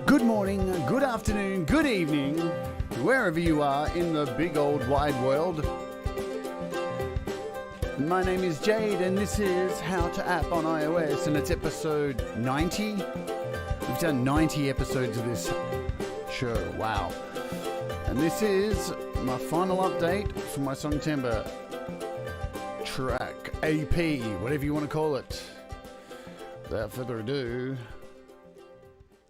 Good morning, good afternoon, good evening, wherever you are in the big old wide world. My name is Jade and this is How to App on iOS and it's episode 90. We've done 90 episodes of this show, wow. And this is my final update for my Songtember track, AP, whatever you want to call it. Without further ado,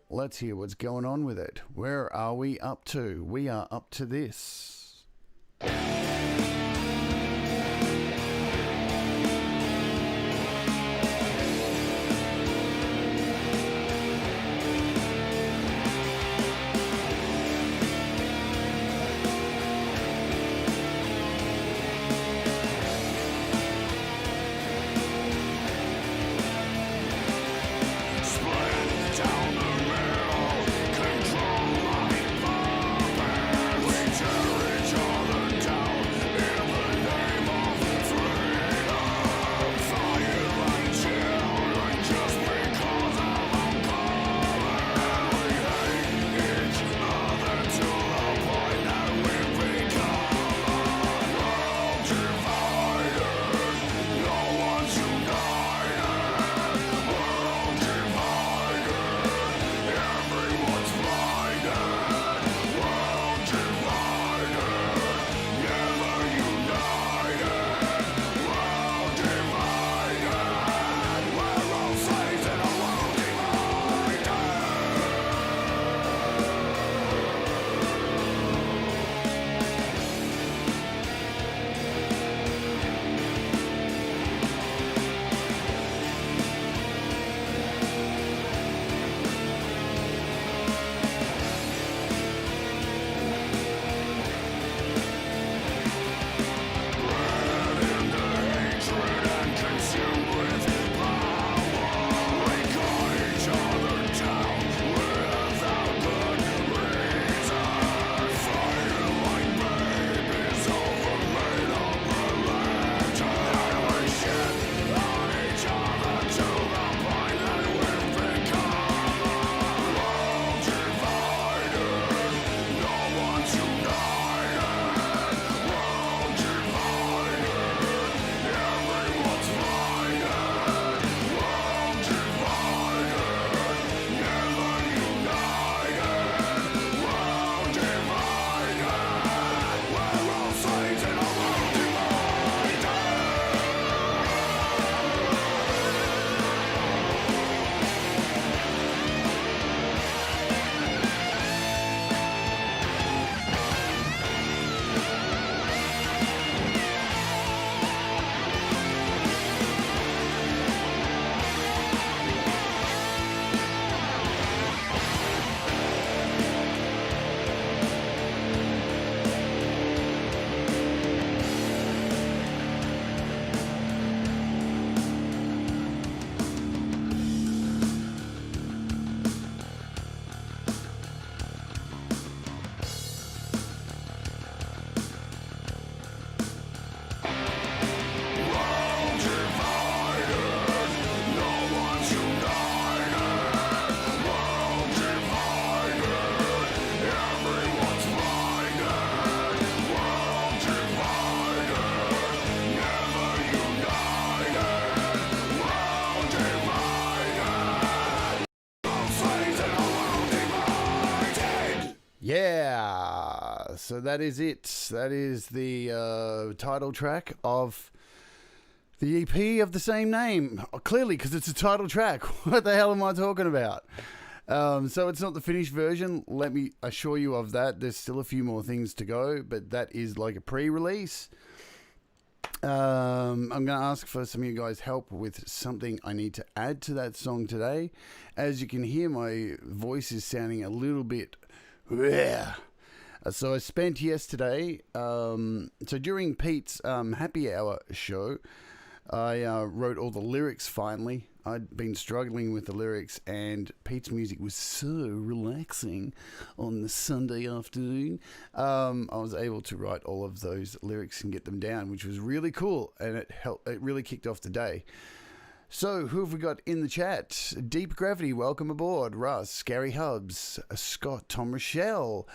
let's hear what's going on with it. Where are we up to? We are up to this. Yeah, so that is it. That is the title track of the EP of the same name. Clearly, because it's a title track. What the hell am I talking about? So it's not the finished version. Let me assure you of that. There's still a few more things to go, but that is like a pre-release. I'm going to ask for some of you guys' help with something I need to add to that song today. As you can hear, my voice is sounding a little bit... Yeah. So I spent yesterday, so during Pete's happy hour show, I wrote all the lyrics finally. I'd been struggling with the lyrics and Pete's music was so relaxing on the Sunday afternoon. I was able to write all of those lyrics and get them down, which was really cool, and it really kicked off the day. So, who have we got in the chat? Deep Gravity, welcome aboard. Russ, Gary Hubs, Scott, Tom Rochelle,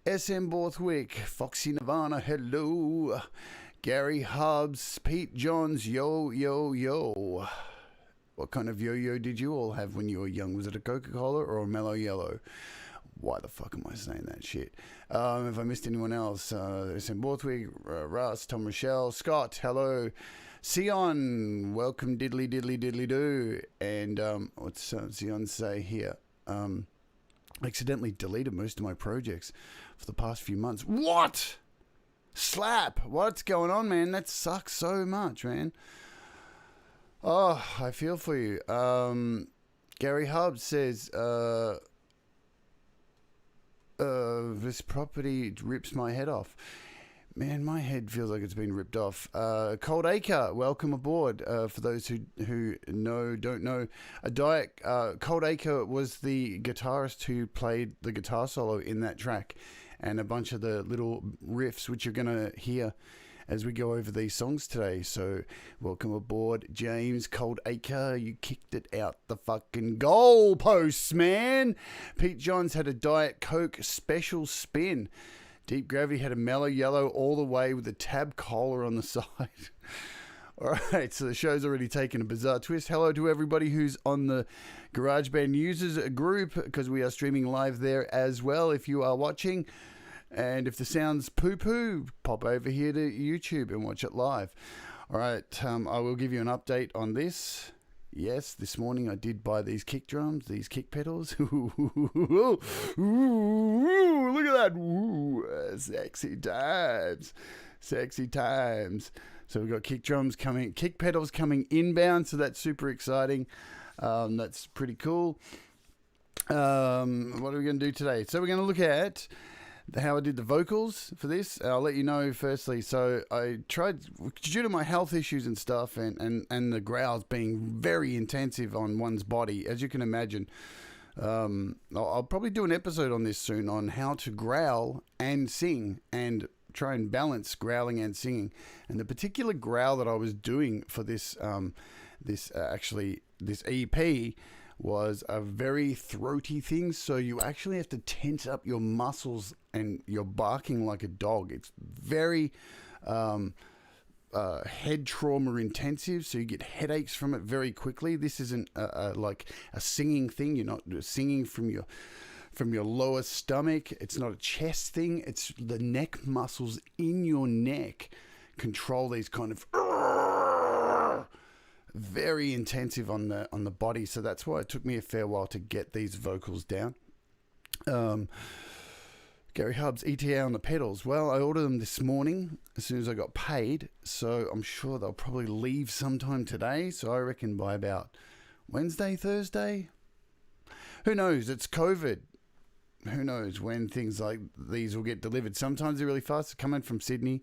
SM Borthwick, Foxy Nirvana, hello. Gary Hubs, Pete Johns, yo, yo, yo. What kind of yo-yo did you all have when you were young? Was it a Coca-Cola or a Mellow Yellow? Why the fuck am I saying that shit? If I missed anyone else, SM Borthwick, Russ, Tom Rochelle, Scott, hello. Sion, welcome diddly diddly diddly do. And what's Sion say here? Accidentally deleted most of my projects for the past few months. What? Slap! What's going on, man? That sucks so much, man. Oh, I feel for you. Gary Hubbs says, this property rips my head off. Man, my head feels like it's been ripped off. Cold Acre, welcome aboard. For those who don't know, Cold Acre was the guitarist who played the guitar solo in that track, and a bunch of the little riffs which you're gonna hear as we go over these songs today. So, welcome aboard, James. Cold Acre, you kicked it out the fucking goalposts, man. Pete Johns had a Diet Coke special spin. Deep Gravity had a Mellow Yellow all the way with a tab cola on the side. All right, so the show's already taken a bizarre twist. Hello to everybody who's on the GarageBand users group, because we are streaming live there as well if you are watching. And if the sound's poo-poo, pop over here to YouTube and watch it live. All right, I will give you an update on this. Yes, this morning I did buy these kick drums, these kick pedals. Ooh, look at that. Ooh, sexy times. Sexy times. So we've got kick drums coming, kick pedals coming inbound, so that's super exciting. That's pretty cool. What are we going to do today? So we're going to look at how I did the vocals for this. I'll let you know firstly. So I tried, due to my health issues and stuff, and the growls being very intensive on one's body, as you can imagine. I'll probably do an episode on this soon on how to growl and sing and try and balance growling and singing. And the particular growl that I was doing for this EP was a very throaty thing, so you actually have to tense up your muscles and you're barking like a dog. It's very head trauma intensive, so you get headaches from it very quickly. This isn't like a singing thing. You're not singing from your lower stomach. It's not a chest thing. It's the neck muscles in your neck control these kind of very intensive on the body. So that's why it took me a fair while to get these vocals down. Gary Hubbs, ETA on the pedals. Well, I ordered them this morning as soon as I got paid, so I'm sure they'll probably leave sometime today. So I reckon by about Wednesday, Thursday. Who knows? It's COVID. Who knows when things like these will get delivered. Sometimes they're really fast. They're coming from Sydney.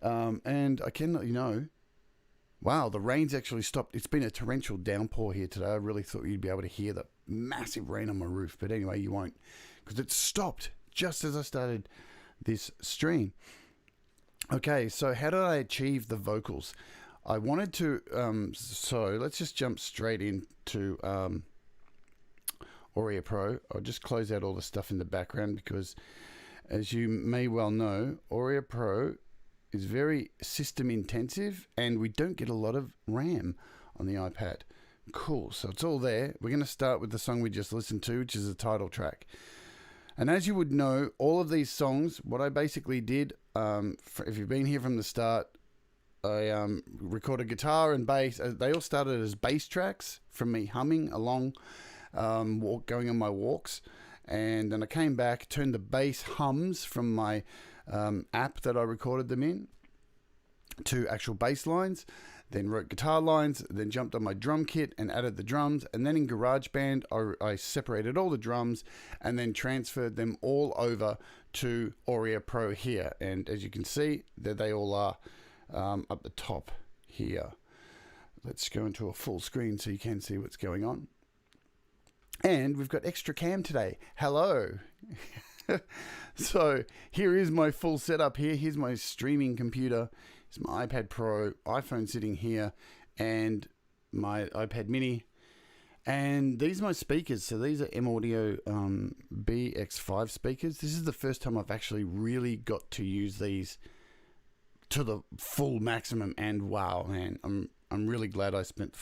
And I can let you know, wow, the rain's actually stopped. It's been a torrential downpour here today. I really thought you'd be able to hear the massive rain on my roof. But anyway, you won't, because it stopped just as I started this stream. Okay, so how did I achieve the vocals? I wanted to, so let's just jump straight into Audio Pro. I'll just close out all the stuff in the background because, as you may well know, Audio Pro is very system intensive and we don't get a lot of RAM on the iPad. Cool, so it's all there. We're going to start with the song we just listened to, which is the title track. And as you would know, all of these songs, what I basically did, if you've been here from the start, I recorded guitar and bass. They all started as bass tracks from me humming along, going on my walks. And then I came back, turned the bass hums from my app that I recorded them in to actual bass lines, then wrote guitar lines, then jumped on my drum kit and added the drums, and then in GarageBand I separated all the drums and then transferred them all over to Audio Pro here. And as you can see, there they all are up the top here. Let's go into a full screen so you can see what's going on. And we've got extra cam today. Hello. So here is my full setup here. Here's my streaming computer. It's my iPad Pro, iPhone sitting here, and my iPad mini. And these are my speakers. So these are M-Audio BX5 speakers. This is the first time I've actually really got to use these to the full maximum. And wow, man, I'm really glad I spent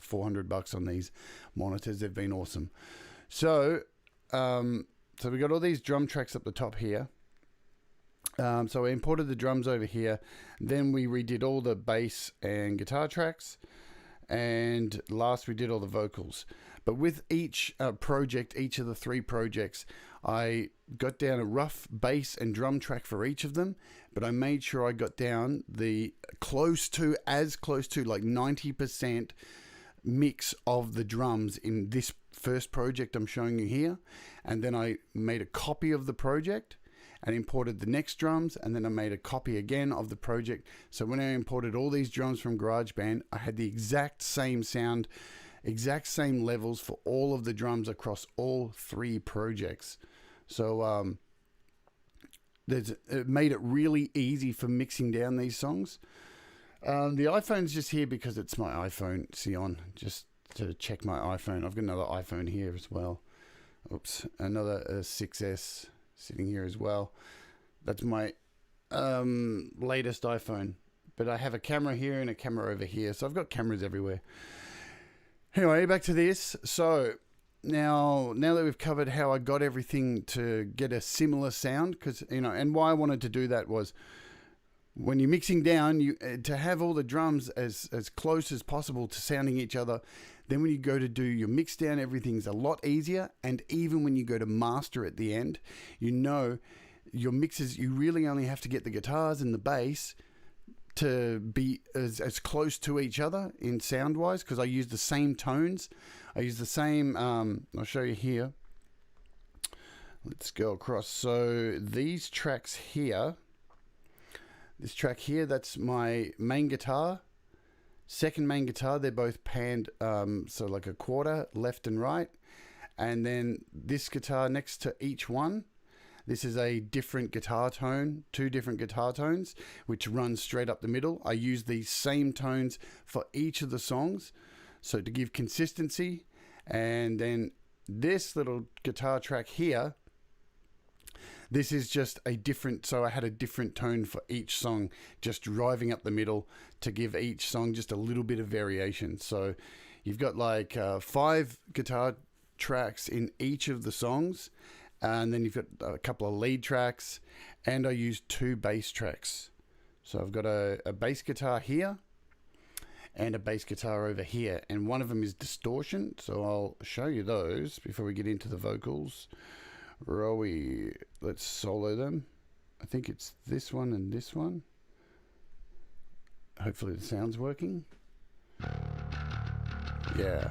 $400 on these monitors. They've been awesome. So so we got all these drum tracks up the top here. So I imported the drums over here. Then we redid all the bass and guitar tracks. And last we did all the vocals. But with each project, each of the 3 projects, I got down a rough bass and drum track for each of them, but I made sure I got down the close to like 90% mix of the drums in this first project I'm showing you here. And then I made a copy of the project and imported the next drums, and then I made a copy again of the project. So when I imported all these drums from GarageBand, I had the exact same sound, exact same levels for all of the drums across all 3 projects. So it made it really easy for mixing down these songs. The iPhone's just here because it's my iPhone. See on, just to check my iPhone. I've got another iPhone here as well. Oops, another 6S sitting here as well. That's my latest iPhone. But I have a camera here and a camera over here. So I've got cameras everywhere. Anyway, back to this. So now that we've covered how I got everything to get a similar sound, because, you know, and why I wanted to do that was when you're mixing down, you to have all the drums as close as possible to sounding each other. Then when you go to do your mix down, everything's a lot easier. And even when you go to master at the end, you know, your mixes, you really only have to get the guitars and the bass to be as close to each other in sound wise, because I use the same tones. I use the same, I'll show you here. Let's go across. So these tracks here, this track here, that's my main guitar. Second main guitar, they're both panned, so like a quarter left and right. And then this guitar next to each one, this is a different guitar tone, 2 different guitar tones, which run straight up the middle. I use these same tones for each of the songs, so to give consistency. And then this little guitar track here, this is just a different, so I had a different tone for each song, just driving up the middle to give each song just a little bit of variation. So you've got like 5 guitar tracks in each of the songs, and then you've got a couple of lead tracks, and I used 2 bass tracks. So I've got a bass guitar here and a bass guitar over here, and one of them is distortion. So I'll show you those before we get into the vocals. Let's solo them. I think it's this one and this one. Hopefully the sound's working. Yeah.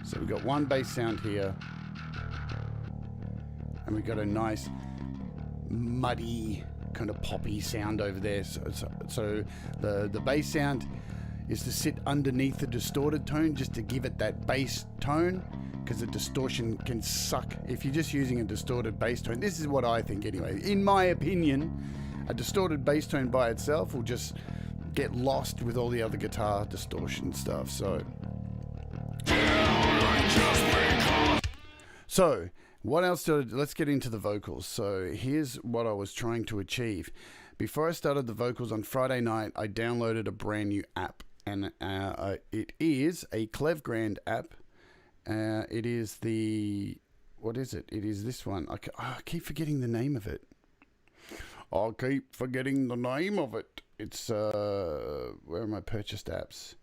So we've got one bass sound here, and we've got a nice muddy kind of poppy sound over there. So the bass sound is to sit underneath the distorted tone, just to give it that bass tone, because the distortion can suck if you're just using a distorted bass tone. This is what I think anyway. In my opinion, a distorted bass tone by itself will just get lost with all the other guitar distortion stuff. So what else let's get into the vocals. So here's what I was trying to achieve. Before I started the vocals on Friday night, I downloaded a brand new app. And it is a Clevgrand app. It is what is it? It is this one. I keep forgetting the name of it. It's, where are my purchased apps?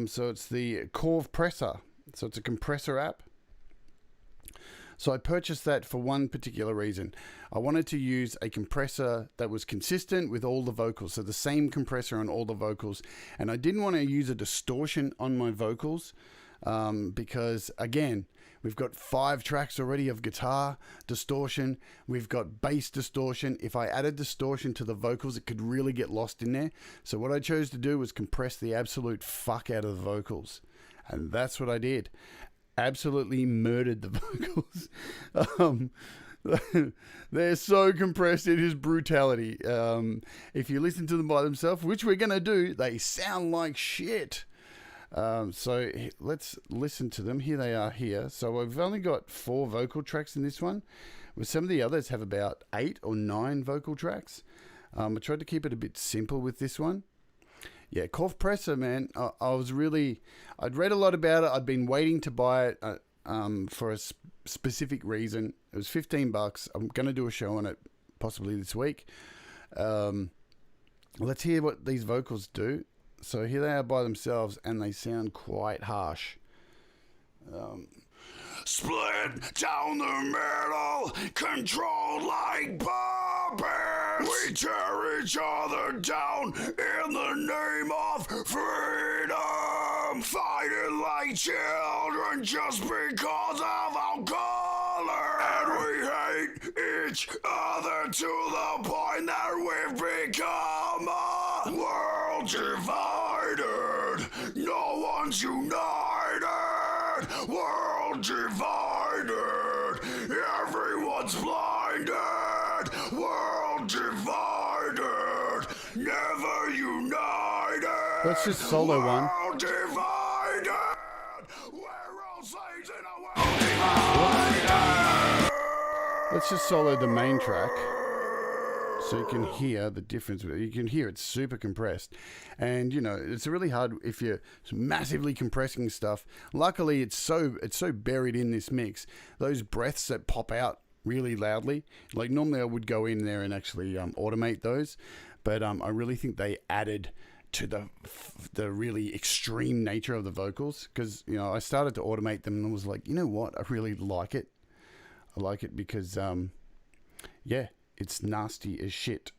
So it's the Compressor. So it's a compressor app. So I purchased that for one particular reason. I wanted to use a compressor that was consistent with all the vocals. So the same compressor on all the vocals. And I didn't want to use a distortion on my vocals because, again, we've got 5 tracks already of guitar distortion. We've got bass distortion. If I added distortion to the vocals, it could really get lost in there. So what I chose to do was compress the absolute fuck out of the vocals. And that's what I did. Absolutely murdered the vocals. They're so compressed, it is brutality. If you listen to them by themselves, which we're going to do, they sound like shit. So let's listen to them. Here they are here. So we've only got 4 vocal tracks in this one. With some of the others have about 8 or 9 vocal tracks. I tried to keep it a bit simple with this one. Yeah, Cough Presser, man. I'd read a lot about it. I'd been waiting to buy it for a specific reason. It was $15. I'm going to do a show on it possibly this week. Let's hear what these vocals do. So here they are by themselves, and they sound quite harsh. Split down the middle, controlled like puppets. We tear each other down in the name of freedom. Fighting like children just because of our color. And we hate each other to the point that we've become a world divided. No one's united. World divided. Everyone's blinded. World divided. Never united. Let's just solo one. World divided. We're all slaves in a world divided. Let's just solo the main track. So you can hear the difference. You can hear it's super compressed. And, you know, it's really hard if you're massively compressing stuff. Luckily, it's so buried in this mix. Those breaths that pop out really loudly. Like, normally I would go in there and actually automate those. But I really think they added to the really extreme nature of the vocals. Because, you know, I started to automate them and I was like, you know what? I really like it. I like it because, yeah. It's nasty as shit.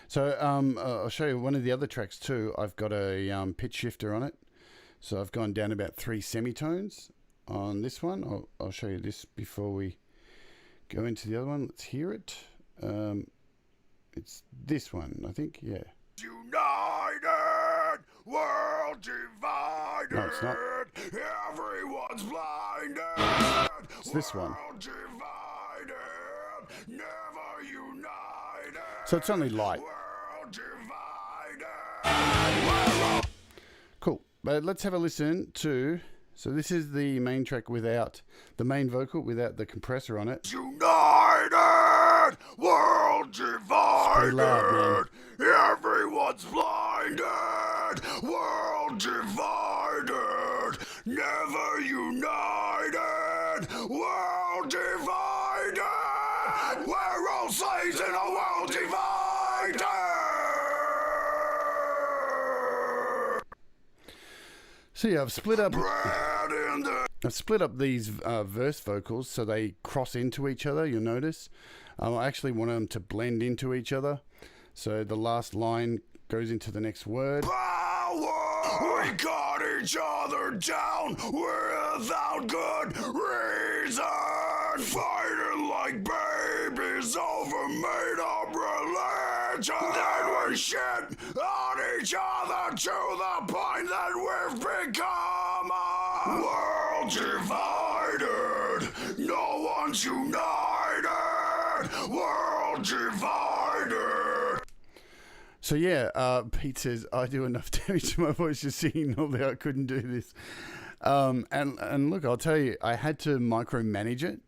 So I'll show you one of the other tracks too. I've got a pitch shifter on it. So I've gone down about 3 semitones on this one. I'll show you this before we go into the other one. Let's hear it. It's this one, I think. Yeah. United, world divided. No, it's not. Everyone's blinded. It's this one. World divided, never united. So it's only light. Cool. But let's have a listen to... So this is the main track without... The main vocal without the compressor on it. United! World divided! It's pretty loud, man. Everyone's blinded! World divided! Never united! World divided! We're all slaves in a world divided! So yeah, I've split up these verse vocals so they cross into each other, you'll notice. I actually want them to blend into each other. So the last line goes into the next word. Power! We got each other down without good reason. Fighting like babies over made-up religion. Then we shit on each other to the point that we've become a world divided. No one's united. World divided. So yeah, Pete says, I do enough damage to my voice just singing although I couldn't do this. And look, I'll tell you, I had to micromanage it.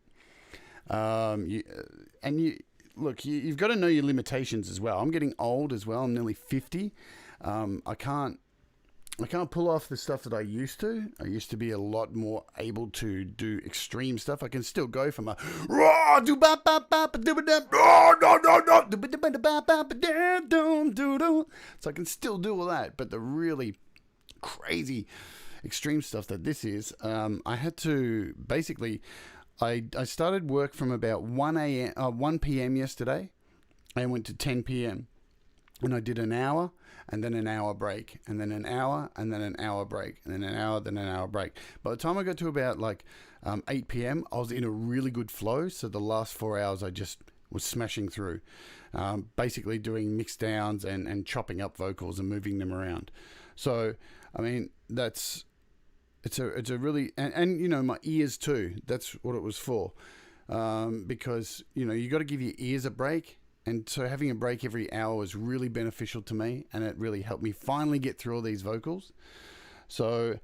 You've got to know your limitations as well. I'm getting old as well. I'm nearly 50. I can't pull off the stuff that I used to. I used to be a lot more able to do extreme stuff. I can still go from a so I can still do all that, but the really crazy extreme stuff that this is, I had to basically. I started work from about 1 p.m. yesterday and went to 10 p.m. And I did an hour and then an hour break and then an hour and then an hour break and then an hour, then an hour break. By the time I got to about 8 p.m., I was in a really good flow. So the last 4 hours I just was smashing through, basically doing mix downs and chopping up vocals and moving them around. So, I mean, it's a really, and you know, my ears too, that's what it was for. because, you know, you got to give your ears a break. And so having a break every hour was really beneficial to me, and it really helped me finally get through all these vocals. So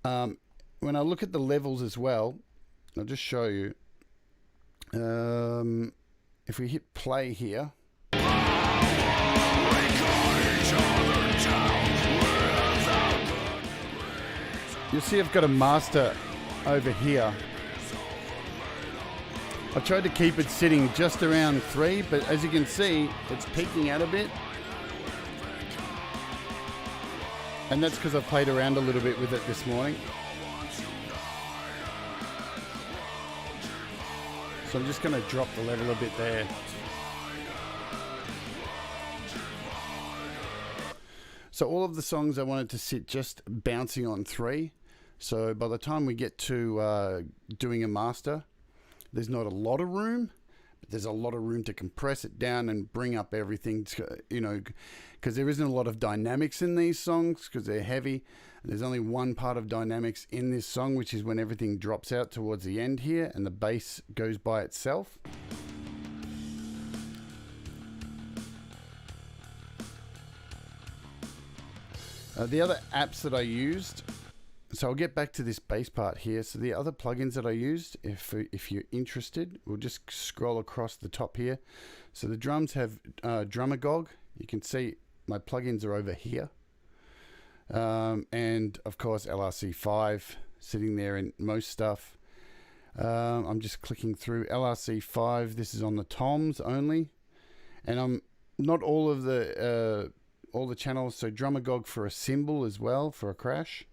when I look at the levels as well, I'll just show you. If we hit play here, you'll see I've got a master over here. I tried to keep it sitting just around 3, but as you can see, it's peaking out a bit. And that's because I played around a little bit with it this morning. So I'm just going to drop the level a bit there. So all of the songs I wanted to sit just bouncing on 3. So by the time we get to doing a master, there's not a lot of room, but there's a lot of room to compress it down and bring up everything, you know, because there isn't a lot of dynamics in these songs because they're heavy. There's only one part of dynamics in this song, which is when everything drops out towards the end here and the bass goes by itself. The other apps that I used, so I'll get back to this bass part here. So the other plugins that I used, if you're interested, we'll just scroll across the top here. So the drums have Drumagog. You can see my plugins are over here. And of course LRC5 sitting there in most stuff. I'm just clicking through LRC5. This is on the toms only. And I'm not all of the channels. So Drumagog for a cymbal as well, for a crash.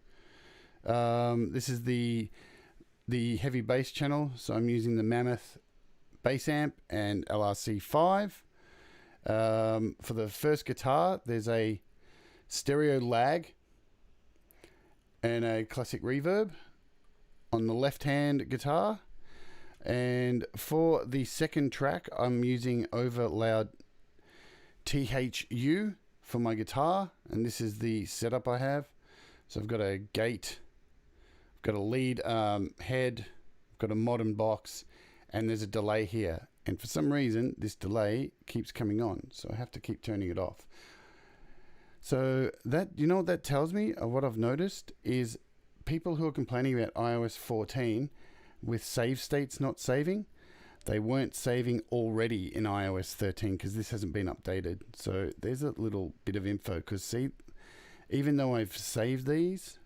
This is the heavy bass channel, so I'm using the Mammoth bass amp and LRC5. For the first guitar, there's a stereo lag and a classic reverb on the left hand guitar. And for the second track, I'm using Overloud THU for my guitar, and this is the setup I have. So I've got a gate, I've got a lead head, I've got a modern box, and there's a delay here. And for some reason, this delay keeps coming on, so I have to keep turning it off. So that, you know what that tells me, or what I've noticed, is people who are complaining about iOS 14 with save states not saving, they weren't saving already in iOS 13 because this hasn't been updated. So there's a little bit of info, because see, even though I've saved these,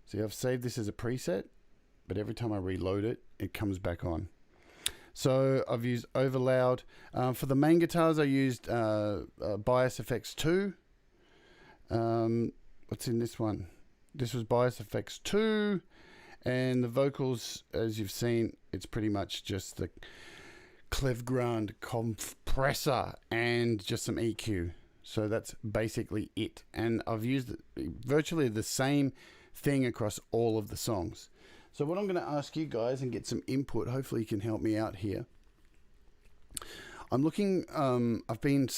see, I've saved this as a preset, but every time I reload it, it comes back on. So I've used Overloud. For the main guitars, I used Bias Effects 2. What's in this one? This was Bias Effects 2. And the vocals, as you've seen, it's pretty much just the Clevgrand compressor and just some EQ. So that's basically it. And I've used virtually the same thing across all of the songs. So what I'm going to ask you guys and get some input, hopefully you can help me out here. I'm looking, I've been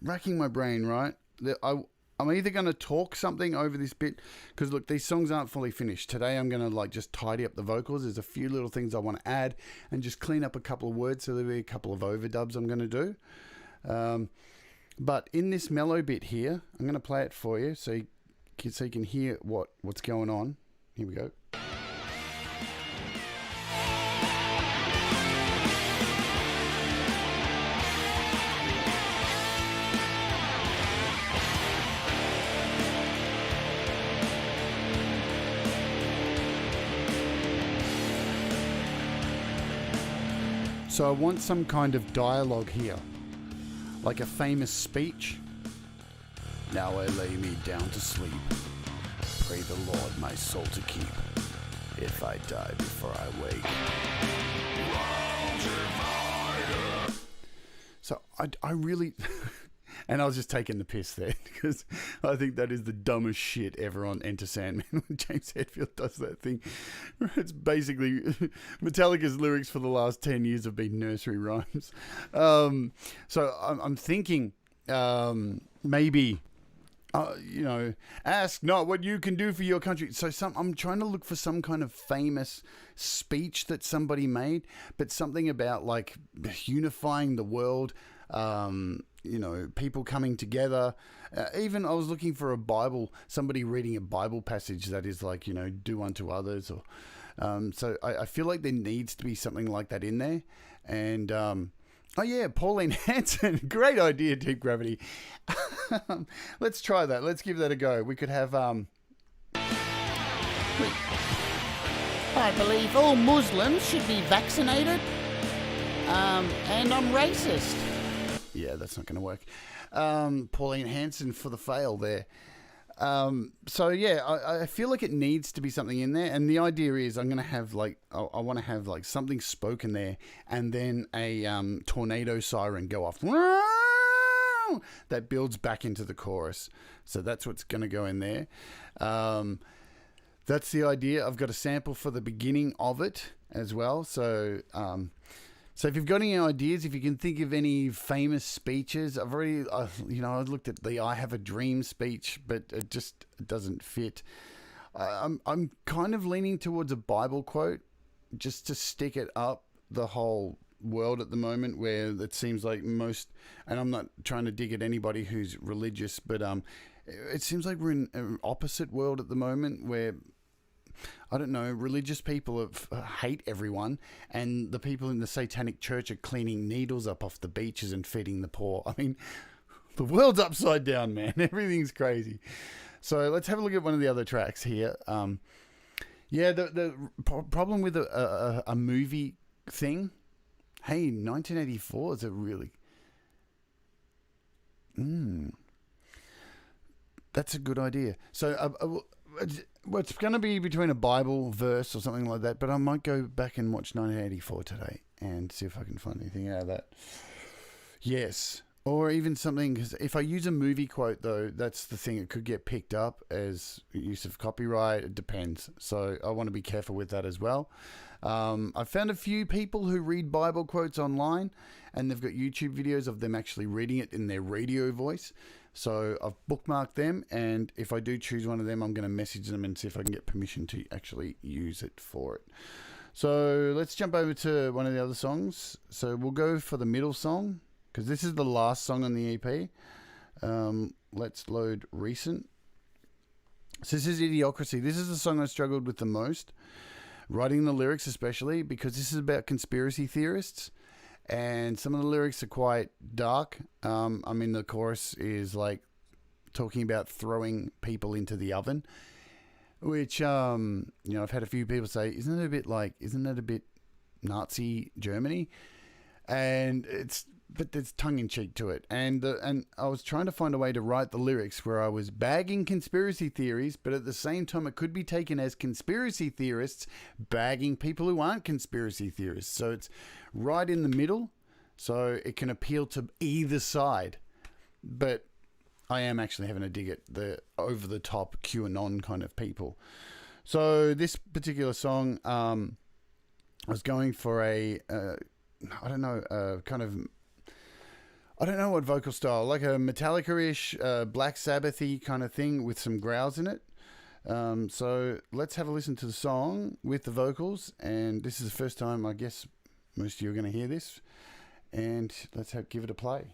racking my brain, right? I'm either going to talk something over this bit, because look, these songs aren't fully finished. Today I'm going to like just tidy up the vocals. There's a few little things I want to add and just clean up a couple of words. So there'll be a couple of overdubs I'm going to do. But in this mellow bit here, I'm going to play it for you so you can hear what's going on. Here we go. So I want some kind of dialogue here, like a famous speech. Now I lay me down to sleep. Pray the Lord my soul to keep. If I die before I wake. So I really... And I was just taking the piss there, because I think that is the dumbest shit ever on Enter Sandman when James Hetfield does that thing. It's basically Metallica's lyrics for the last 10 years have been nursery rhymes. So I'm thinking maybe ask not what you can do for your country. So I'm trying to look for some kind of famous speech that somebody made, but something about like unifying the world, people coming together. Even I was looking for a Bible, somebody reading a Bible passage that is like, do unto others. Or so I feel like there needs to be something like that in there. And Pauline Hanson. Great idea, Deep Gravity. Let's try that. Let's give that a go. We could have... I believe all Muslims should be vaccinated. And I'm racist. Yeah, that's not going to work. Pauline Hanson for the fail there. I feel like it needs to be something in there, and the idea is I'm going to have I want to have like something spoken there, and then a tornado siren go off that builds back into the chorus. So that's what's going to go in there. That's the idea. I've got a sample for the beginning of it as well. So if you've got any ideas, if you can think of any famous speeches, I've already, I looked at the "I Have a Dream" speech, but it just doesn't fit. I'm kind of leaning towards a Bible quote, just to stick it up the whole world at the moment, where it seems like most, and I'm not trying to dig at anybody who's religious, but it seems like we're in an opposite world at the moment where, I don't know, religious people hate everyone, and the people in the satanic church are cleaning needles up off the beaches and feeding the poor. I mean, the world's upside down, man. Everything's crazy. So let's have a look at one of the other tracks here. The problem with a movie thing, hey, 1984 is a really... That's a good idea. So it's going to be between a Bible verse or something like that, but I might go back and watch 1984 today and see if I can find anything out of that. Yes. Or even something, because if I use a movie quote, though, that's the thing. It could get picked up as use of copyright. It depends. So I want to be careful with that as well. I've found a few people who read Bible quotes online, and they've got YouTube videos of them actually reading it in their radio voice. So I've bookmarked them, and if I do choose one of them, I'm going to message them and see if I can get permission to actually use it for it. So let's jump over to one of the other songs. So we'll go for the middle song, because this is the last song on the EP. Let's load recent. So this is Idiocracy. This is the song I struggled with the most, writing the lyrics especially, because this is about conspiracy theorists, and some of the lyrics are quite dark. The chorus is like talking about throwing people into the oven, which, I've had a few people say, isn't that a bit Nazi Germany? And but there's tongue-in-cheek to it. And I was trying to find a way to write the lyrics where I was bagging conspiracy theories, but at the same time it could be taken as conspiracy theorists bagging people who aren't conspiracy theorists. So it's right in the middle, so it can appeal to either side. But I am actually having a dig at the over-the-top QAnon kind of people. So this particular song, I was going for I don't know what vocal style, like a Metallica-ish, Black Sabbath-y kind of thing with some growls in it. So let's have a listen to the song with the vocals. And this is the first time, I guess, most of you are going to hear this. And let's give it a play.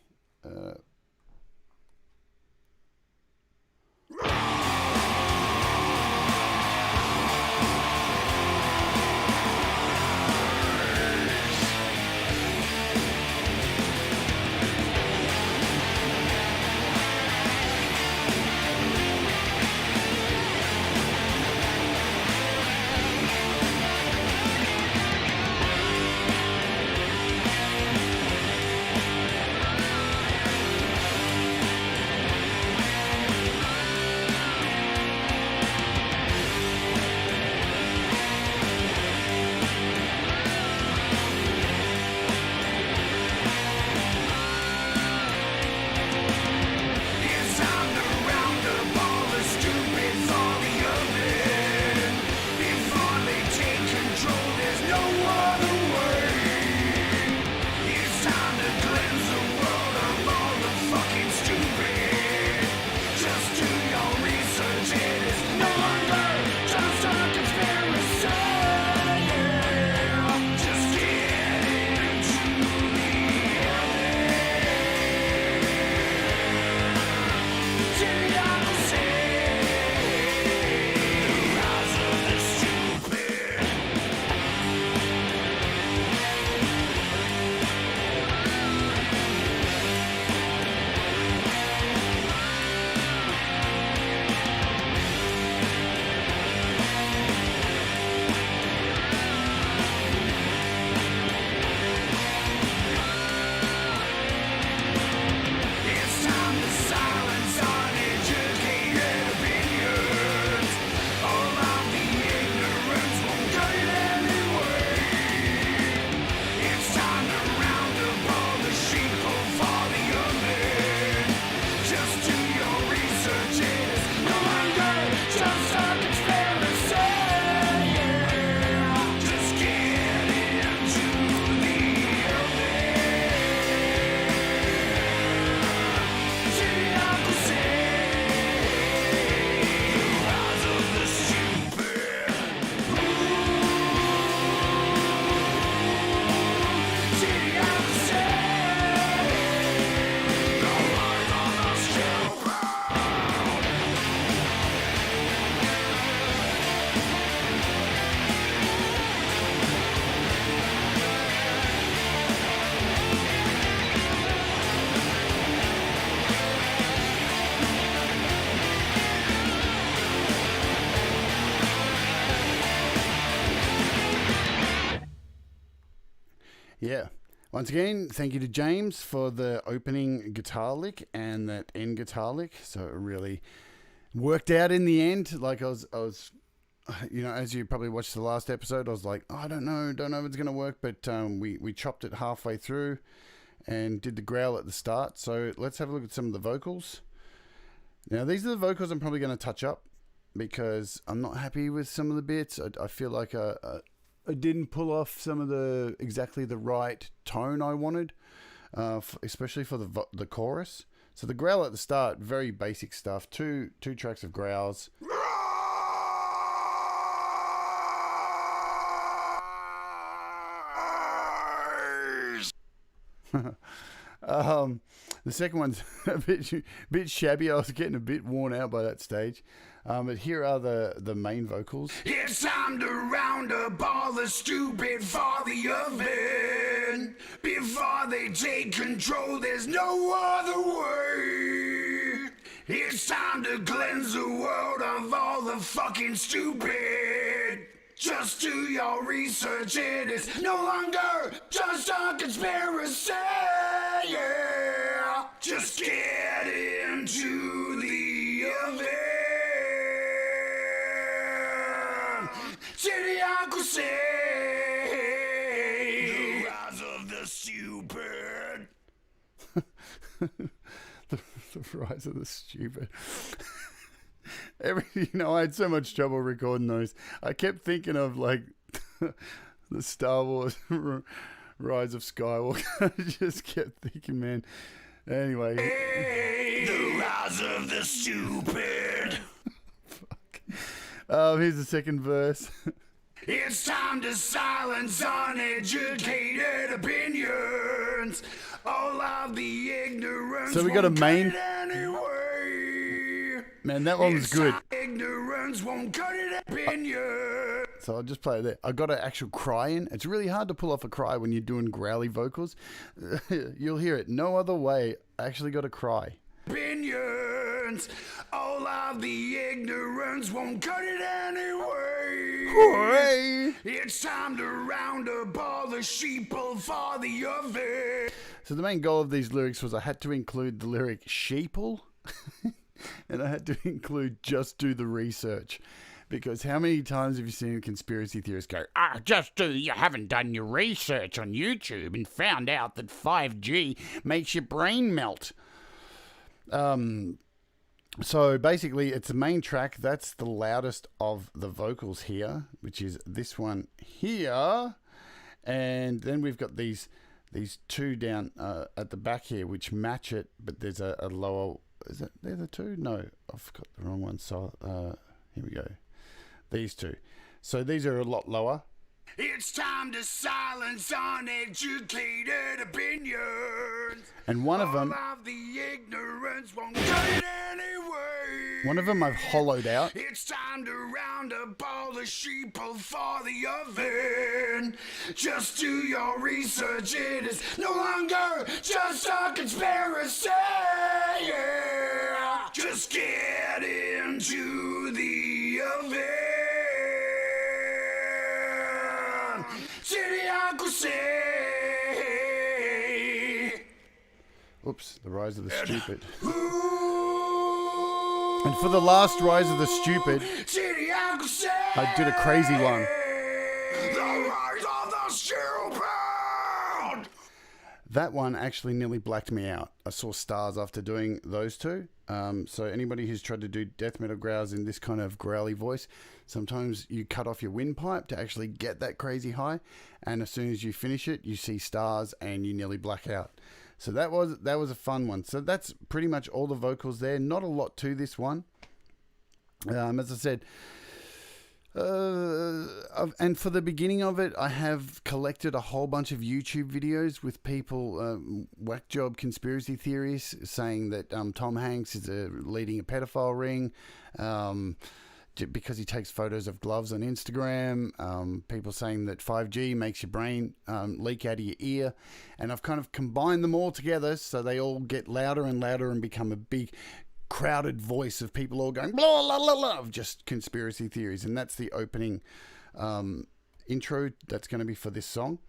Yeah. Once again, thank you to James for the opening guitar lick and that end guitar lick. So it really worked out in the end. Like I was, as you probably watched the last episode, I was like, I don't know if it's going to work. But we chopped it halfway through and did the growl at the start. So let's have a look at some of the vocals. Now, these are the vocals I'm probably going to touch up because I'm not happy with some of the bits. I feel like I didn't pull off some of exactly the right tone I wanted, especially for the chorus. So the growl at the start, very basic stuff. Two tracks of growls. The second one's a bit shabby. I was getting a bit worn out by that stage. But here are the main vocals. It's time to round up all the stupid for the oven. Before they take control, there's no other way. It's time to cleanse the world of all the fucking stupid. Just do your research, it is no longer just a conspiracy, yeah. Just get into the oven. Idiocracy. The rise of the stupid. the rise of the stupid. I had so much trouble recording those. I kept thinking of like the Star Wars Rise of Skywalker. I just kept thinking, man. Anyway, the rise of the stupid. Fuck. Here's the second verse. It's time to silence uneducated opinions. All of the ignorance. So we got a main. Man, that one was good. Ignorance won't cut it opinion. So I'll just play it there. I got an actual cry in. It's really hard to pull off a cry when you're doing growly vocals. You'll hear it. No other way. I actually got a cry. Opinions. All of the ignorance won't cut it anyway. Hooray! It's time to round up all the sheeple for the oven. So the main goal of these lyrics was I had to include the lyric sheeple. And I had to include just do the research. Because how many times have you seen conspiracy theorists go, you haven't done your research on YouTube and found out that 5G makes your brain melt. So basically it's the main track. That's the loudest of the vocals here, which is this one here. And then we've got these two down at the back here, which match it, but there's a lower... Is that they're the two? No, I've got the wrong one. So here we go. These two. So these are a lot lower. It's time to silence uneducated opinions. And one of them... All of the ignorance won't cut it anyway. One of them I've hollowed out. It's time to round up all the sheeple for the oven. Just do your research. It is no longer just a conspiracy. Yeah. Just get into the oven. Idiocracy. Oops, the rise of the stupid. And for the last rise of the stupid, I did a crazy one. The rise of the stupid. That one actually nearly blacked me out. I saw stars after doing those two. So anybody who's tried to do death metal growls in this kind of growly voice, sometimes you cut off your windpipe to actually get that crazy high, and as soon as you finish it, you see stars and you nearly black out. So that was a fun one. So that's pretty much all the vocals there. Not a lot to this one. As I said, and for the beginning of it, I have collected a whole bunch of YouTube videos with people, whack job conspiracy theories, saying that Tom Hanks is leading a pedophile ring because he takes photos of gloves on Instagram. People saying that 5G makes your brain leak out of your ear. And I've kind of combined them all together so they all get louder and louder and become a big crowded voice of people all going blah, blah, blah, blah, of just conspiracy theories. And that's the opening intro that's going to be for this song.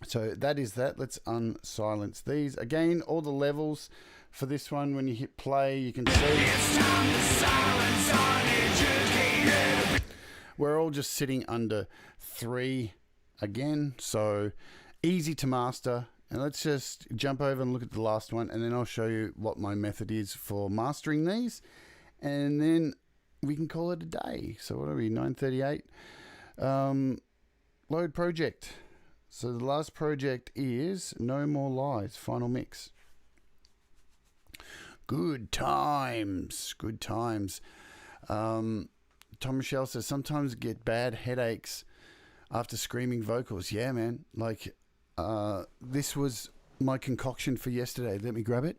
So that is that. Let's unsilence these. Again, all the levels for this one, when you hit play, you can see It's time to silence uneducated. we're all just sitting under 3 again. So easy to master. And let's just jump over and look at the last one, and then I'll show you what my method is for mastering these. And then we can call it a day. So what are we, 9:38? Load project. So the last project is No More Lies, final mix. Good times, good times. Tom Michelle says, sometimes get bad headaches after screaming vocals. Yeah, man. Like, this was my concoction for yesterday. Let me grab it.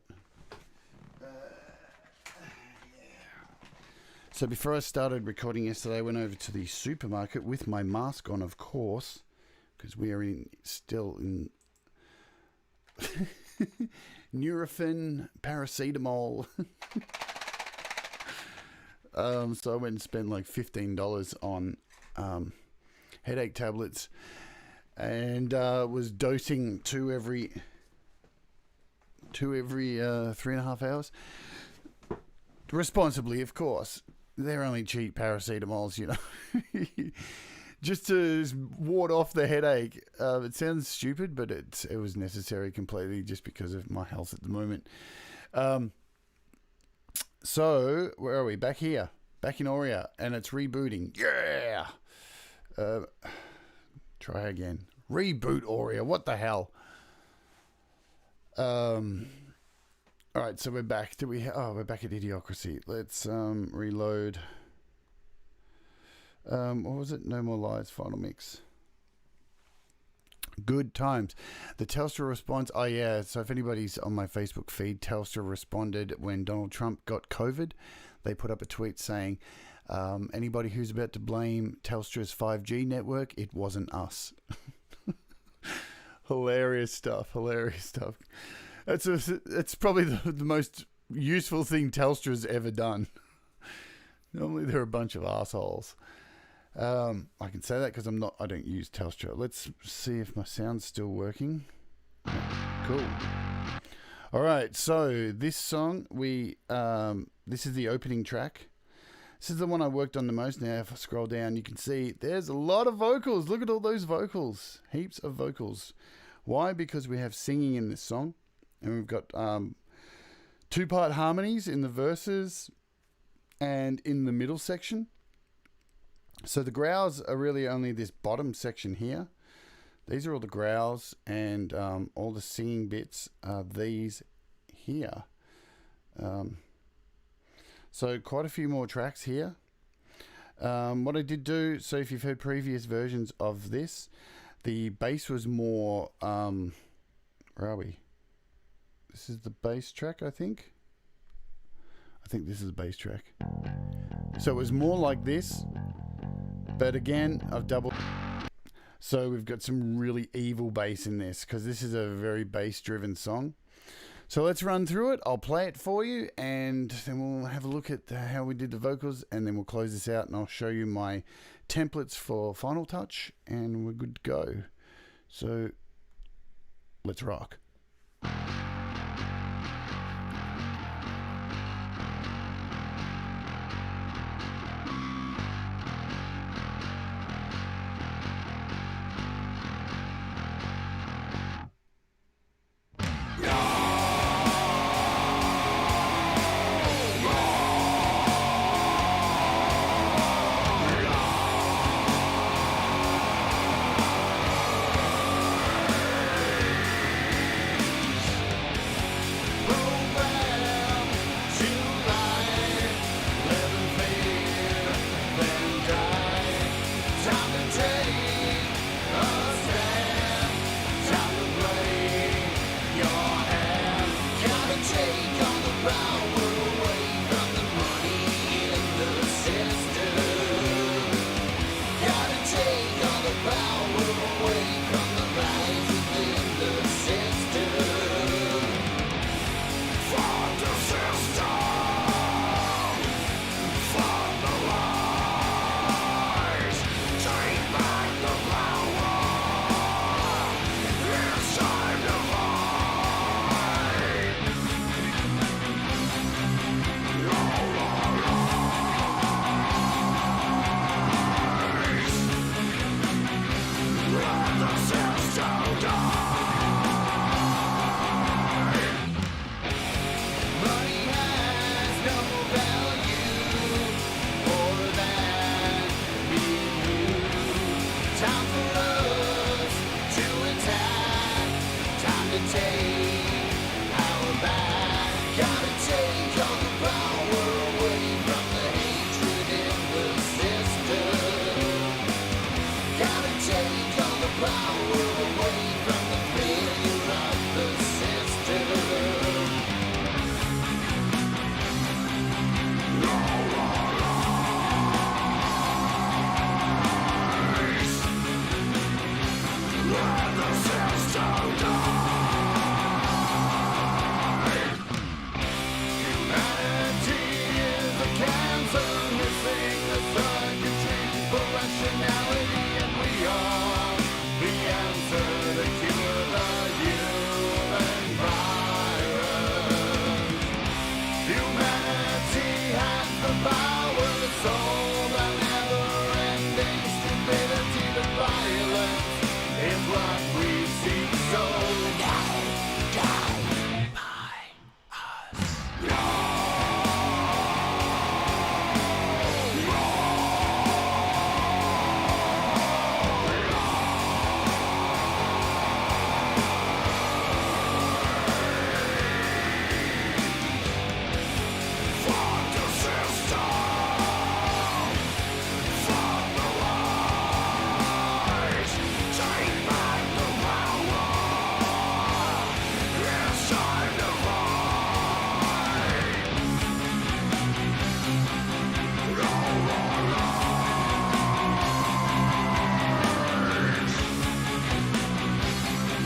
So before I started recording yesterday, I went over to the supermarket with my mask on, of course, because we are still in Nurofen, paracetamol. So I went and spent like $15 on headache tablets, and was dosing two every 3.5 hours. Responsibly, of course. They're only cheap paracetamols, you know. Just to ward off the headache. It sounds stupid, but it was necessary completely just because of my health at the moment. So, where are we? Back here. Back in Aurea. And it's rebooting. Yeah! Try again. Reboot Aurea. What the hell? Alright, so we're back. We're back at Idiocracy. Let's reload. What was it? No More Lies, final mix. Good times. The Telstra response. Oh, yeah. So if anybody's on my Facebook feed, Telstra responded when Donald Trump got COVID. They put up a tweet saying, anybody who's about to blame Telstra's 5G network, it wasn't us. Hilarious stuff. Hilarious stuff. It's probably the most useful thing Telstra's ever done. Normally they're a bunch of assholes. I can say that because I don't use Telstra. Let's see if my sound's still working. Cool. All right, so this song, this is the opening track. This is the one I worked on the most. Now, if I scroll down, you can see there's a lot of vocals. Look at all those vocals. Heaps of vocals. Why? Because we have singing in this song. And we've got 2-part harmonies in the verses and in the middle section. So the growls are really only this bottom section here. These are all the growls, and all the singing bits are these here. So quite a few more tracks here. What I did do, so if you've heard previous versions of this, the bass was more, where are we? This is the bass track, I think. I think this is the bass track. So it was more like this, but again, I've doubled. So we've got some really evil bass in this, because this is a very bass-driven song. So let's run through it. I'll play it for you, and then we'll have a look at how we did the vocals, and then we'll close this out, and I'll show you my templates for Final Touch, and we're good to go. So let's rock. Time to take power back. Gotta take all the power away from the hatred in the system. Gotta take all the power away from the failure of the system. Let the system die. Humanity is a cancer, missing the circuitry for rationality, and we are the answer to cure the human virus. Humanity has the power to solve our never-ending stupidity, but violence is what we seek. So die by us. Fuck the system. Fuck the lies. Take back the power. It's time to fight.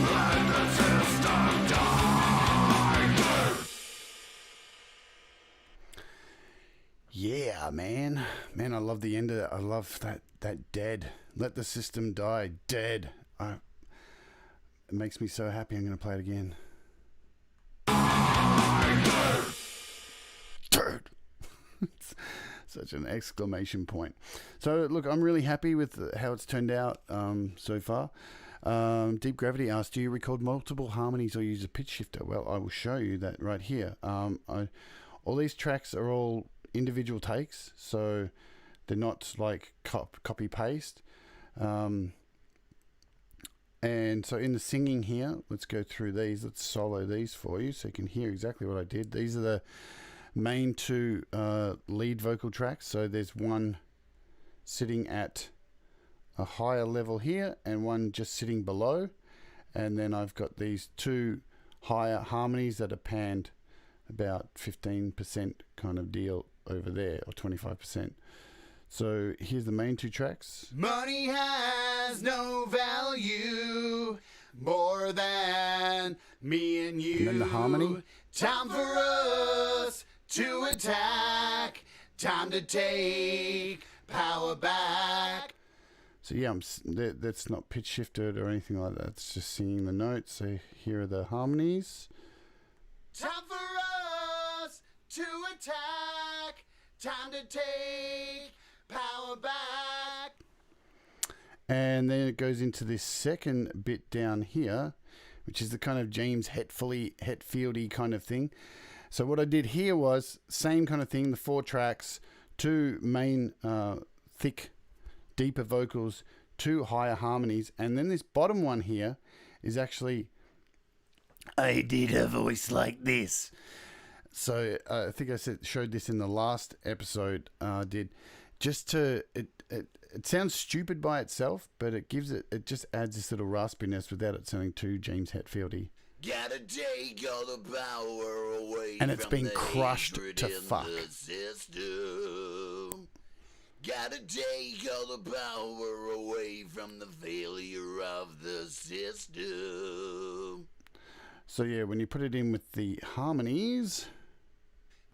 Let the system die. Yeah, man. Man, I love the end of it. I love that dead. Let the system die. Dead. It makes me so happy. I'm going to play it again. Dude. Such an exclamation point. So, look, I'm really happy with how it's turned out so far. Deep Gravity asked, do you record multiple harmonies or use a pitch shifter? Well, I will show you that right here. All these tracks are all individual takes, so they're not like copy-paste. And so in the singing here, let's go through these. Let's solo these for you so you can hear exactly what I did. These are the main two lead vocal tracks. So there's one sitting at a higher level here and one just sitting below. And then I've got these two higher harmonies that are panned about 15% kind of deal over there, or 25%. So here's the main two tracks. Money has no value more than me and you. And then the harmony. Time for us to attack. Time to take power back. So yeah, that's not pitch shifted or anything like that. It's just singing the notes. So here are the harmonies. Time for us to attack. Time to take power back. And then it goes into this second bit down here, which is the kind of James Hetfieldy kind of thing. So what I did here was same kind of thing, the 4 tracks, 2 main thick, deeper vocals, 2 higher harmonies, and then this bottom one here is actually, I did a voice like this. So I think I showed this in the last episode. It sounds stupid by itself, but it just adds this little raspiness without it sounding too James Hetfieldy. Gotta take all the power away And it's from been the crushed hatred to in fuck. the system. Gotta take all the power away from the failure of the system. So yeah, when you put it in with the harmonies,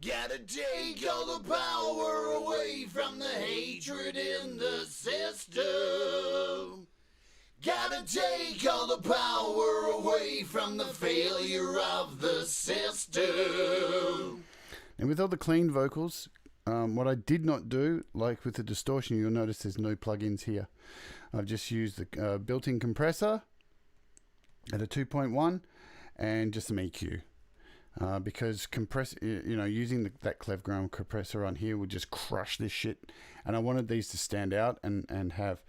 gotta take all the power away from the hatred in the system. Gotta take all the power away from the failure of the system. and with all the clean vocals, what I did not do, like with the distortion, you'll notice there's no plugins here. I've just used the built-in compressor at a 2.1 and just some EQ. Because using that Clevgram compressor on here would just crush this shit, and I wanted these to stand out and have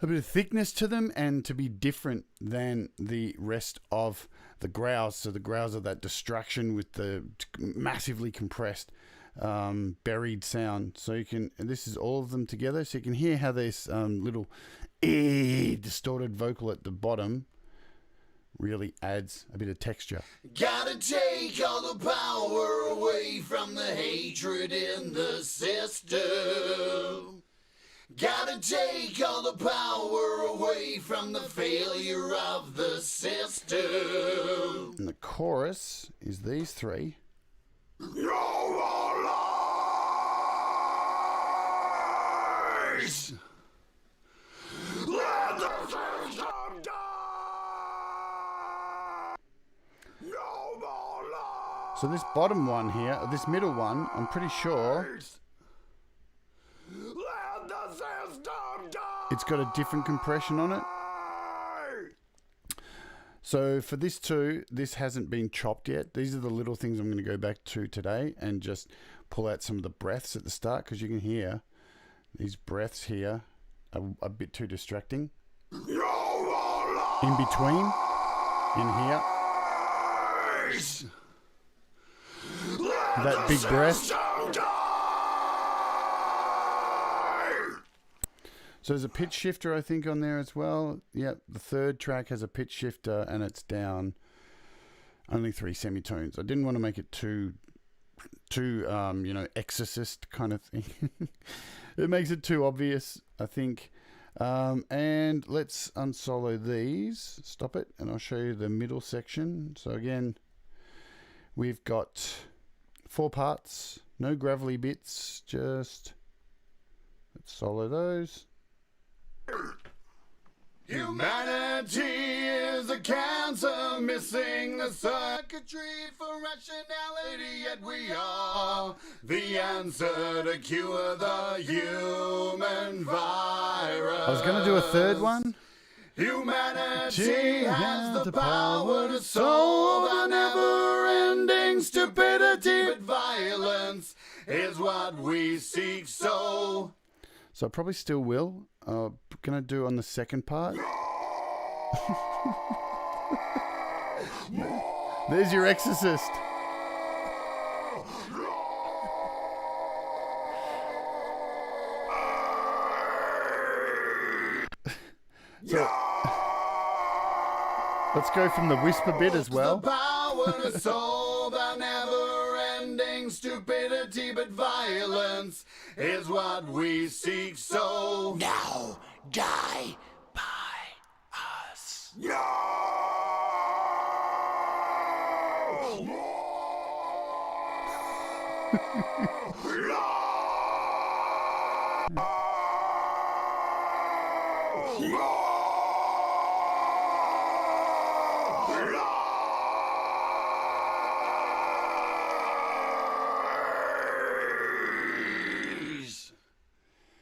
a bit of thickness to them and to be different than the rest of the growls. So the growls are that destruction with the massively compressed buried sound. So you can, this is all of them together, so you can hear how this little distorted vocal at the bottom really adds a bit of texture. Gotta take all the power away from the hatred in the system. Gotta take all the power away from the failure of the system. And the chorus is these three. No more lies! Let the system die! No more lies! So this bottom one here, this middle one, I'm pretty sure Let the system die! it's got a different compression on it. So for this too, this hasn't been chopped yet. These are the little things I'm going to go back to today and just pull out some of the breaths at the start, because you can hear these breaths here are a bit too distracting. In between, in here, that big breath. So there's a pitch shifter, I think, on there as well. Yep, the third track has a pitch shifter, and it's down only 3 semitones. I didn't want to make it too Exorcist kind of thing. It makes it too obvious, I think. And let's unsolo these. Stop it, and I'll show you the middle section. So again, we've got 4 parts, no gravelly bits, just let's solo those. Humanity is a cancer, missing the circuitry for rationality, yet we are the answer to cure the human virus. I was going to do a third one. Humanity has the power to solve the never-ending stupidity, but violence is what we seek, so I probably still will. Gonna do on the second part. There's your Exorcist. So let's go from the whisper bit as well. The power to solve our never-ending stupidity, but violence is what we seek, so now die by us.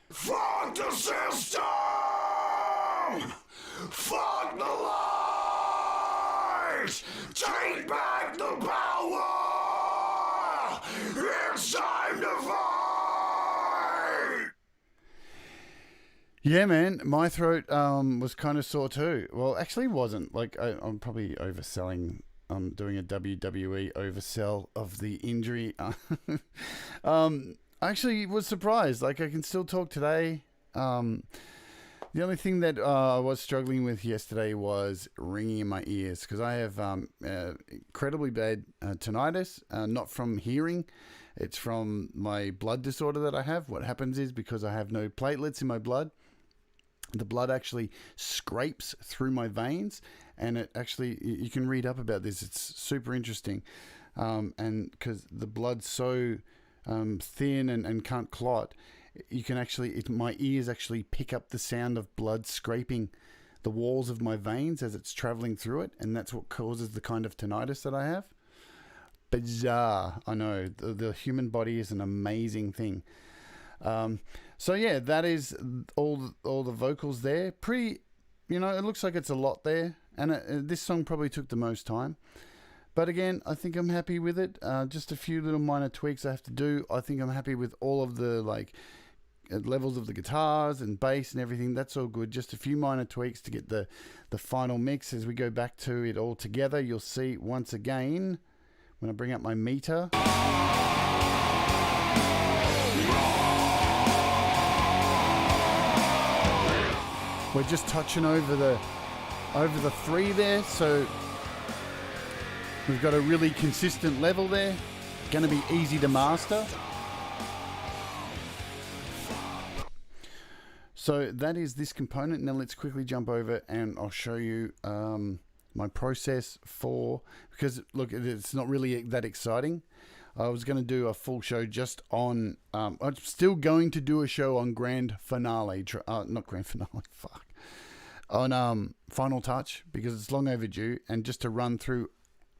Fuck the system! Fuck the lies! Take back the power! It's time to fight! Yeah, man, my throat was kind of sore too. Well, actually wasn't. Like, I'm probably overselling. I'm doing a WWE oversell of the injury. I actually was surprised. Like, I can still talk today. The only thing that I was struggling with yesterday was ringing in my ears, because I have incredibly bad tinnitus, not from hearing. It's from my blood disorder that I have. What happens is, because I have no platelets in my blood, the blood actually scrapes through my veins, and it actually, you can read up about this. It's super interesting. And because the blood's so thin and can't clot, you can actually, my ears actually pick up the sound of blood scraping the walls of my veins as it's traveling through it, and that's what causes the kind of tinnitus that I have. Bizarre, I know. The human body is an amazing thing. So yeah, that is all the vocals there. Pretty, it looks like it's a lot there, and this song probably took the most time. But again, I think I'm happy with it. Just a few little minor tweaks I have to do. I think I'm happy with all of the levels of the guitars and bass and everything. That's all good. Just a few minor tweaks to get the final mix. As we go back to it all together, you'll see once again when I bring up my meter. We're just touching over the 3 there, so we've got a really consistent level there. Going to be easy to master. So that is this component. Now let's quickly jump over and I'll show you my process for, because look, it's not really that exciting. I was going to do a full show just on, I'm still going to do a show on Grand Finale, not Grand Finale, fuck. On Final Touch, because it's long overdue, and just to run through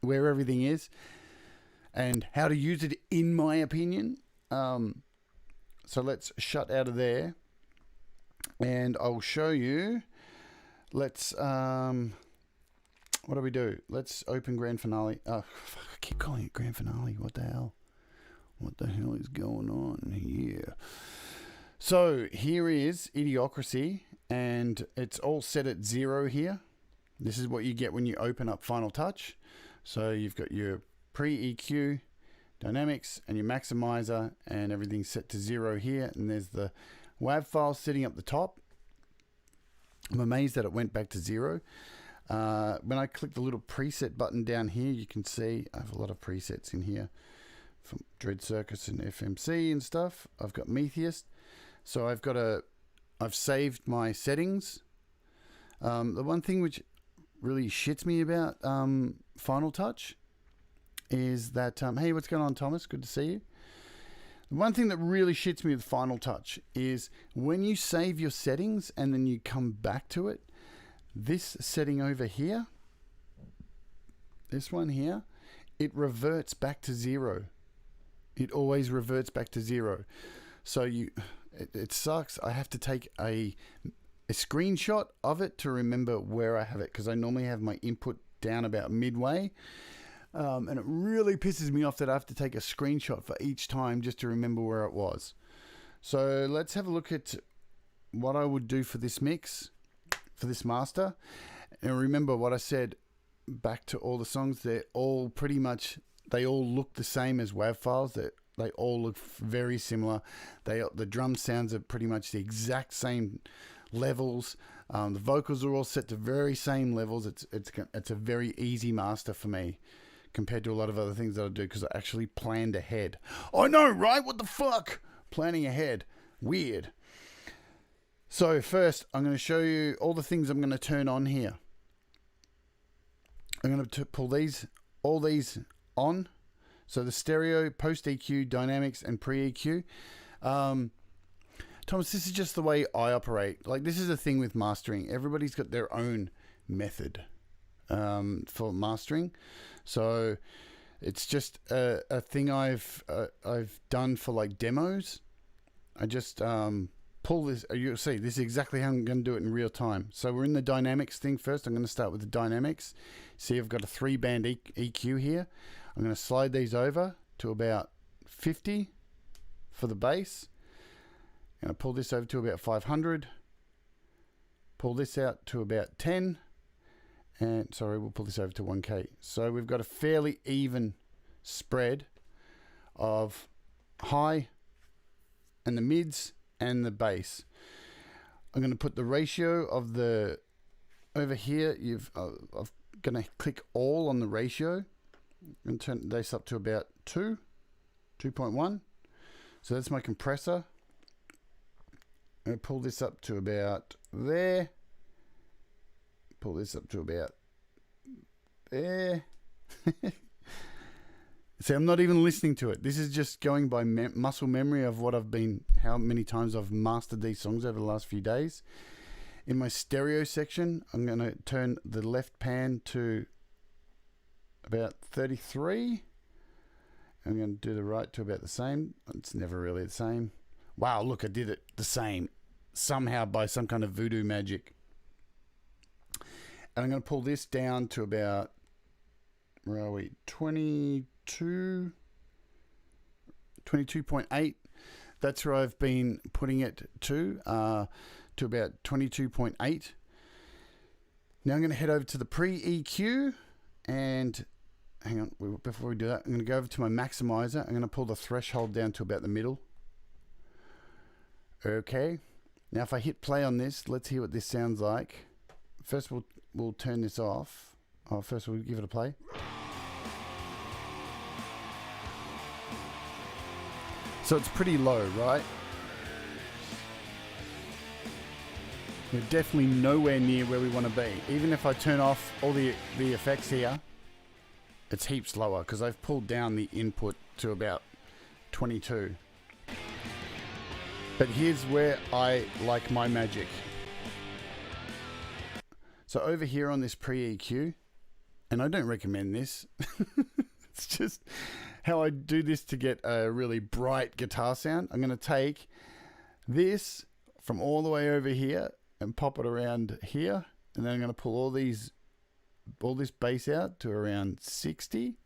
where everything is and how to use it in my opinion. So let's shut out of there and I'll show you. Let's what do we do? Let's open Grand Finale. Oh, fuck, I keep calling it Grand Finale. What the hell? What the hell is going on here? So here is Idiocracy, and it's all set at 0 here. This is what you get when you open up Final Touch. So you've got your pre-EQ, dynamics, and your maximizer, and everything's set to 0 here. And there's the WAV file sitting up the top. I'm amazed that it went back to 0. When I click the little preset button down here, you can see I have a lot of presets in here from DreadCircus and FMC and stuff. I've got Metheist. So I've saved my settings. The one thing which really shits me about Final Touch is that, hey, what's going on, Thomas? Good to see you. The one thing that really shits me with Final Touch is when you save your settings and then you come back to it, this setting over here, this one here, it reverts back to 0. It always reverts back to 0. So it sucks. I have to take a screenshot of it to remember where I have it, because I normally have my input down about midway. And it really pisses me off that I have to take a screenshot for each time just to remember where it was. So let's have a look at what I would do for this mix, for this master. And remember what I said back to all the songs. They're all pretty much, they all look the same as WAV files. They all look very similar. The drum sounds are pretty much the exact same levels. The vocals are all set to very same levels. It's a very easy master for me compared to a lot of other things that I do, because I actually planned ahead. I know, right? What the fuck? Planning ahead. Weird. So first, I'm going to show you all the things I'm going to turn on here. I'm going to pull all these on. So the stereo, post EQ, dynamics, and pre EQ. Thomas, this is just the way I operate. Like, this is the thing with mastering. Everybody's got their own method for mastering. So it's just a thing I've done for like demos. I just pull this. You'll see, this is exactly how I'm going to do it in real time. So we're in the dynamics thing first. I'm going to start with the dynamics. See, I've got a 3-band EQ here. I'm going to slide these over to about 50 for the bass. I'm going to pull this over to about 500. Pull this out to about 10. And sorry, we'll pull this over to 1K. So we've got a fairly even spread of high and the mids and the bass. I'm going to put the ratio of the over here. I'm going to click all on the ratio and turn this up to about 2.1. So that's my compressor. I'm going to pull this up to about there. Pull this up to about there. See, I'm not even listening to it. This is just going by muscle memory of how many times I've mastered these songs over the last few days. In my stereo section, I'm going to turn the left pan to about 33. I'm going to do the right to about the same. It's never really the same. Wow, look, I did it the same. Somehow by some kind of voodoo magic. And I'm going to pull this down to about, where are we, 22.8. That's where I've been putting it to about 22.8. Now I'm going to head over to the pre-EQ, and hang on, before we do that, I'm going to go over to my maximizer. I'm going to pull the threshold down to about the middle. Okay. Now if I hit play on this, let's hear what this sounds like. First we'll turn this off. Oh, first we'll give it a play. So it's pretty low, right? We're definitely nowhere near where we want to be. Even if I turn off all the effects here, it's heaps lower because I've pulled down the input to about 22. But here's where I like my magic. So over here on this pre-EQ, and I don't recommend this, it's just how I do this to get a really bright guitar sound. I'm going to take this from all the way over here and pop it around here, and then I'm going to pull all this bass out to around 60,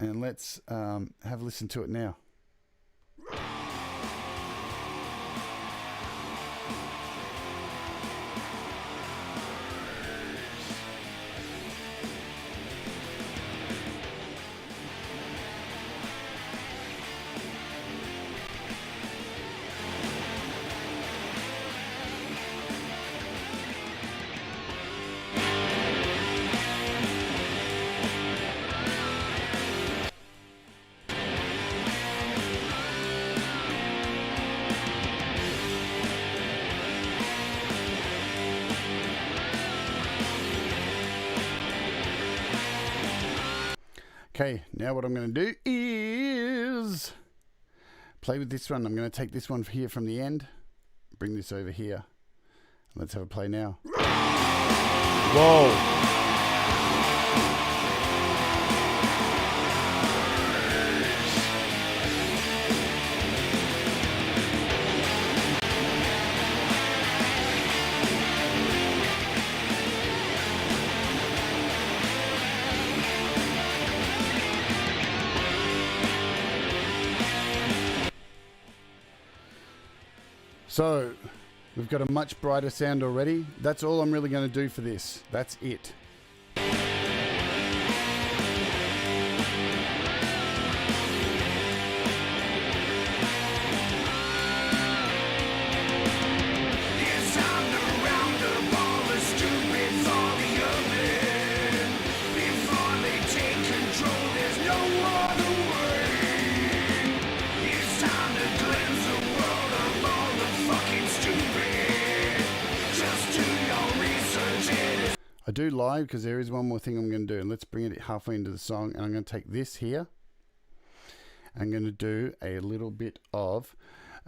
and let's have a listen to it now. Okay, now what I'm going to do is play with this one. I'm going to take this one here from the end, bring this over here. Let's have a play now. Whoa! So, we've got a much brighter sound already. That's all I'm really going to do for this. That's it. I do lie because there is one more thing I'm going to do, and let's bring it halfway into the song, and I'm going to take this here. I'm going to do a little bit of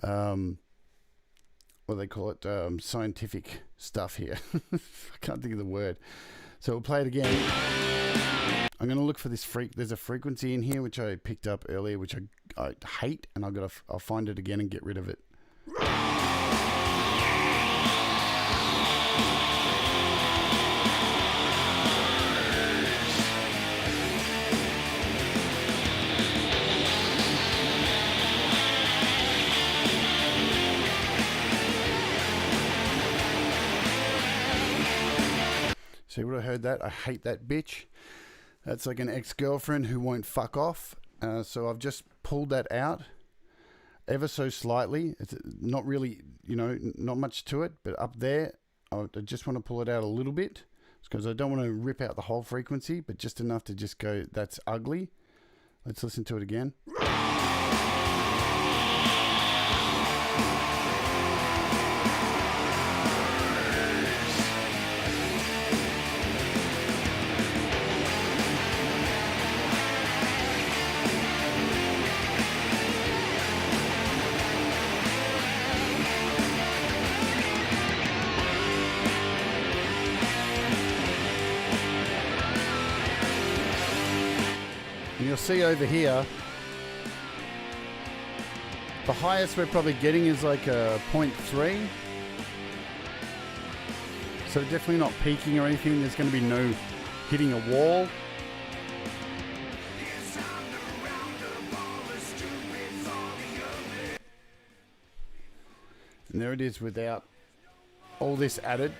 what they call it, scientific stuff here. I can't think of the word. So we'll play it again. I'm going to look for this there's a frequency in here which I picked up earlier, which I hate, and I'll find it again and get rid of it. See what I heard that? I hate that bitch. That's like an ex-girlfriend who won't fuck off. So I've just pulled that out ever so slightly. It's not really, not much to it, but up there, I just want to pull it out a little bit because I don't want to rip out the whole frequency, but just enough to just go, that's ugly. Let's listen to it again. And you'll see over here, the highest we're probably getting is like a 0.3. So definitely not peaking or anything. There's going to be no hitting a wall. And there it is without all this added.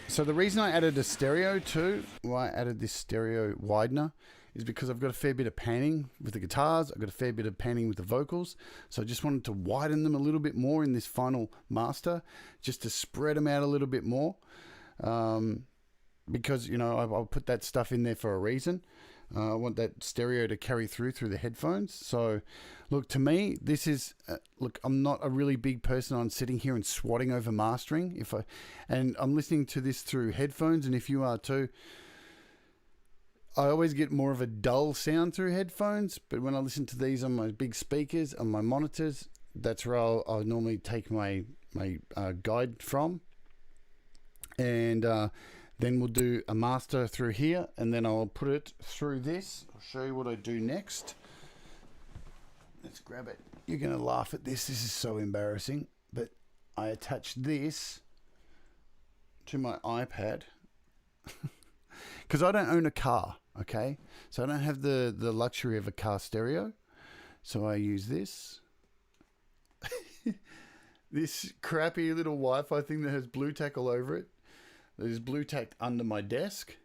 So the reason I added a stereo too, why I added this stereo widener, is because I've got a fair bit of panning with the guitars. I've got a fair bit of panning with the vocals. So I just wanted to widen them a little bit more in this final master, just to spread them out a little bit more. Because, you know, I'll put that stuff in there for a reason. I want that stereo to carry through the headphones. So, look, to me, this is... look, I'm not a really big person on sitting here and swatting over mastering. And I'm listening to this through headphones, and if you are too, I always get more of a dull sound through headphones. But when I listen to these on my big speakers, on my monitors, that's where I'll normally take my guide from. And... then we'll do a master through here, and then I'll put it through this. I'll show you what I do next. Let's grab it. You're going to laugh at this. This is so embarrassing. But I attach this to my iPad because I don't own a car, okay? So I don't have the luxury of a car stereo. So I use this. This crappy little Wi-Fi thing that has blue tack all over it. There's blue tacked under my desk,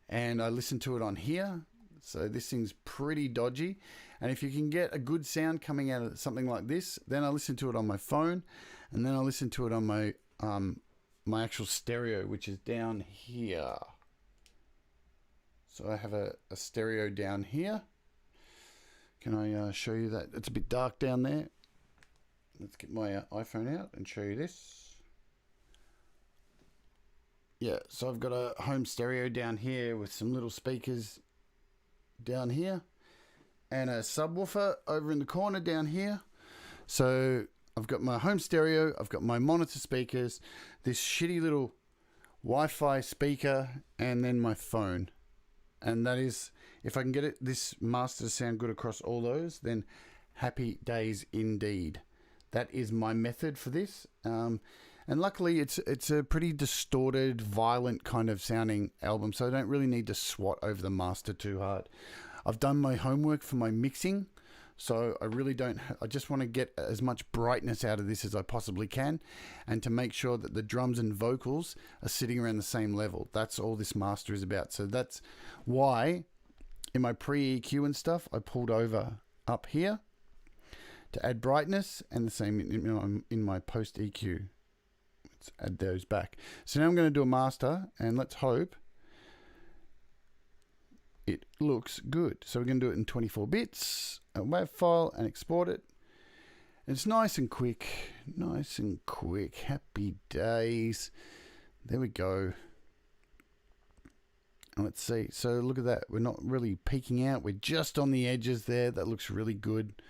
and I listen to it on here. So this thing's pretty dodgy. And if you can get a good sound coming out of something like this, then I listen to it on my phone, and then I listen to it on my my actual stereo, which is down here. So I have a stereo down here. Can I show you that? It's a bit dark down there. Let's get my iPhone out and show you this. Yeah, so I've got a home stereo down here with some little speakers down here and a subwoofer over in the corner down here. So I've got my home stereo, I've got my monitor speakers, this shitty little Wi-Fi speaker, and then my phone. And that is, if I can get this master to sound good across all those, then happy days indeed. That is my method for this. And luckily, it's a pretty distorted, violent kind of sounding album, so I don't really need to swat over the master too hard. I've done my homework for my mixing, so I really don't... I just want to get as much brightness out of this as I possibly can, and to make sure that the drums and vocals are sitting around the same level. That's all this master is about. So that's why, in my pre-EQ and stuff, I pulled over up here to add brightness, and the same in my post-EQ. Add those back. So now I'm going to do a master, and let's hope it looks good. So we're going to do it in 24 bits, a WAV file, and export it. And it's nice and quick. Nice and quick. Happy days. There we go. And let's see. So look at that. We're not really peeking out. We're just on the edges there. That looks really good.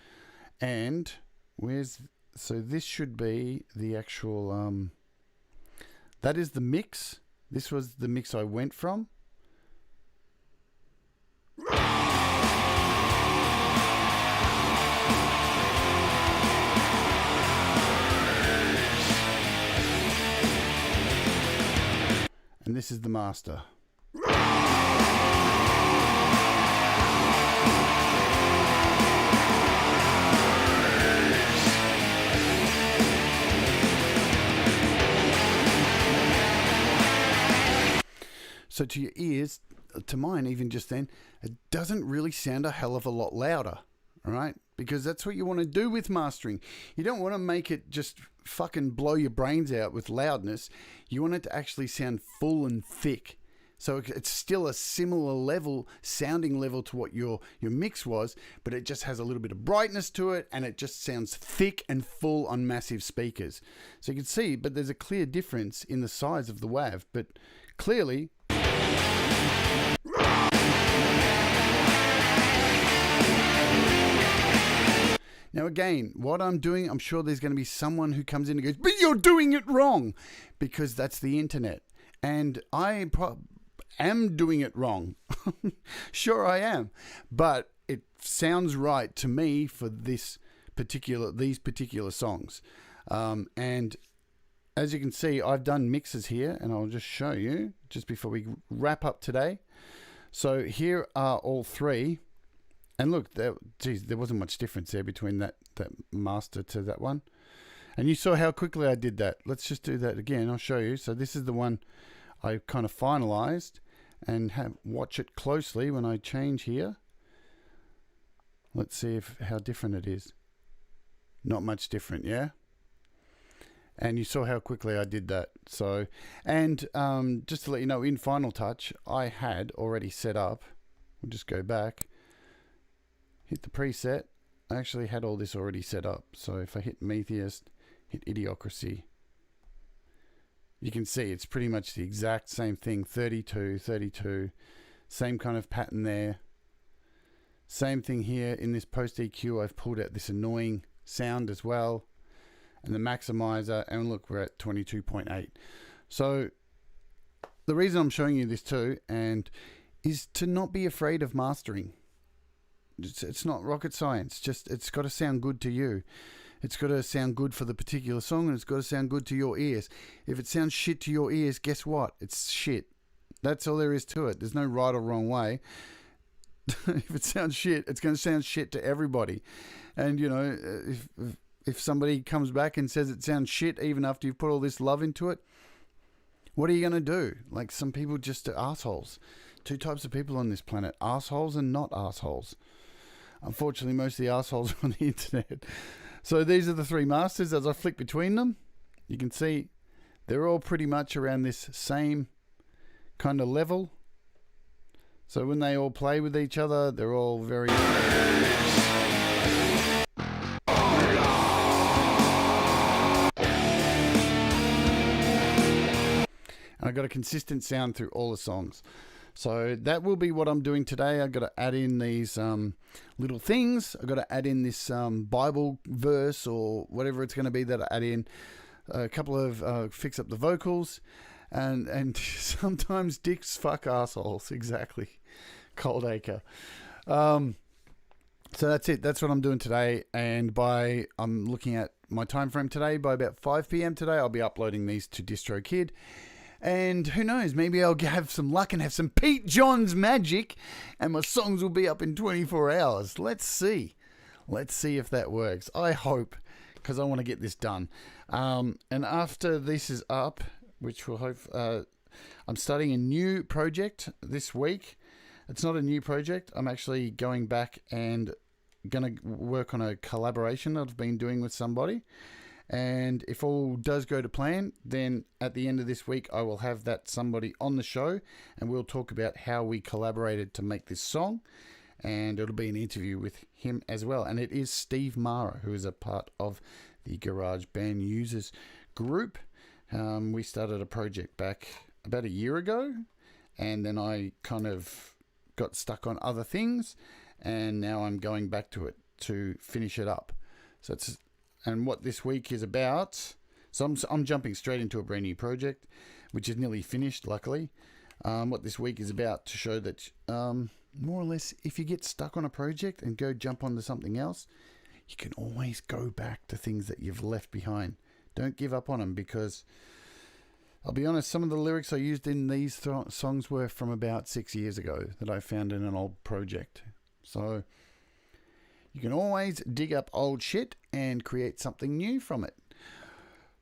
And so this should be the actual... that is the mix. This was the mix I went from. And this is the master. So to your ears, to mine even just then, it doesn't really sound a hell of a lot louder, all right? Because that's what you want to do with mastering. You don't want to make it just fucking blow your brains out with loudness. You want it to actually sound full and thick. So it's still a similar level, sounding level to what your mix was, but it just has a little bit of brightness to it, and it just sounds thick and full on massive speakers. So you can see, but there's a clear difference in the size of the WAV, but clearly... Now again, what I'm doing, I'm sure there's going to be someone who comes in and goes, but you're doing it wrong, because that's the internet. And I am doing it wrong. Sure I am. But it sounds right to me for these particular songs. And as you can see, I've done mixes here, and I'll just show you just before we wrap up today. So here are all three. And look, there wasn't much difference there between that master to that one. And you saw how quickly I did that. Let's just do that again. I'll show you. So this is the one I kind of finalized, and watch it closely when I change here. Let's see how different it is. Not much different, yeah? And you saw how quickly I did that. So, and just to let you know, in Final Touch, I had already set up. We'll just go back, hit the preset. I actually had all this already set up. So if I hit Metheist, hit Idiocracy, you can see it's pretty much the exact same thing. 32, 32, same kind of pattern there. Same thing here in this post EQ. I've pulled out this annoying sound as well, and the maximizer, and look, we're at 22.8. So the reason I'm showing you this too, and is to not be afraid of mastering. It's not rocket science. Just it's got to sound good to you. It's got to sound good for the particular song, and it's got to sound good to your ears. If it sounds shit to your ears, guess what? It's shit. That's all there is to it. There's no right or wrong way. If it sounds shit, it's going to sound shit to everybody. And, you know, if somebody comes back and says it sounds shit even after you've put all this love into it, what are you going to do? Like, some people just are assholes. Two types of people on this planet, assholes and not assholes. Unfortunately, most of the assholes are on the internet. So these are the three masters. As I flick between them, you can see they're all pretty much around this same kind of level. So when they all play with each other, they're all very... And I got a consistent sound through all the songs. So that will be what I'm doing today. I've got to add in these little things. I've got to add in this Bible verse or whatever it's going to be that I add in. A couple of fix up the vocals. And sometimes dicks fuck assholes. Exactly. Cold acre. So that's it. That's what I'm doing today. And I'm looking at my time frame today. By about 5 p.m. today, I'll be uploading these to Distrokid. And who knows, maybe I'll have some luck and have some Pete Johns magic, and my songs will be up in 24 hours. Let's see. Let's see if that works. I hope, because I want to get this done. And after this is up, which will hope, I'm starting a new project this week. It's not a new project. I'm actually going back and going to work on a collaboration that I've been doing with somebody. And if all does go to plan, then at the end of this week, I will have that somebody on the show, and we'll talk about how we collaborated to make this song. And it'll be an interview with him as well. And it is Steve Mara, who is a part of the Garage Band Users group. We started a project back about a year ago, and then I kind of got stuck on other things, and now I'm going back to it to finish it up. So it's... And what this week is about, so I'm jumping straight into a brand new project, which is nearly finished, luckily. What this week is about to show that, more or less, if you get stuck on a project and go jump onto something else, you can always go back to things that you've left behind. Don't give up on them, because I'll be honest, some of the lyrics I used in these songs were from about 6 years ago that I found in an old project. So... you can always dig up old shit and create something new from it.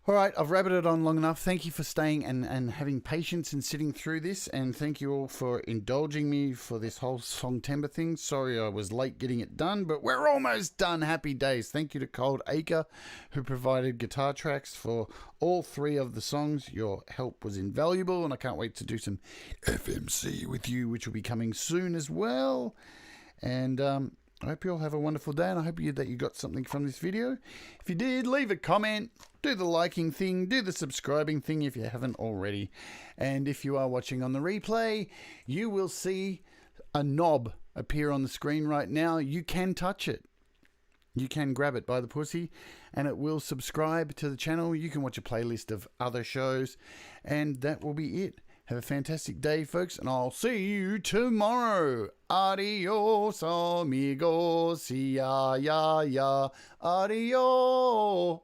All right, I've rabbited on long enough. Thank you for staying and having patience and sitting through this. And thank you all for indulging me for this whole Songtember thing. Sorry I was late getting it done, but we're almost done. Happy days. Thank you to Cold Acre, who provided guitar tracks for all three of the songs. Your help was invaluable, and I can't wait to do some FMC with you, which will be coming soon as well. And I hope you all have a wonderful day, and I hope that you got something from this video. If you did, leave a comment, do the liking thing, do the subscribing thing if you haven't already. And if you are watching on the replay, you will see a knob appear on the screen right now. You can touch it. You can grab it by the pussy, and it will subscribe to the channel. You can watch a playlist of other shows, and that will be it. Have a fantastic day, folks, and I'll see you tomorrow. Adios, amigos. Ya, ya, ya. Adios.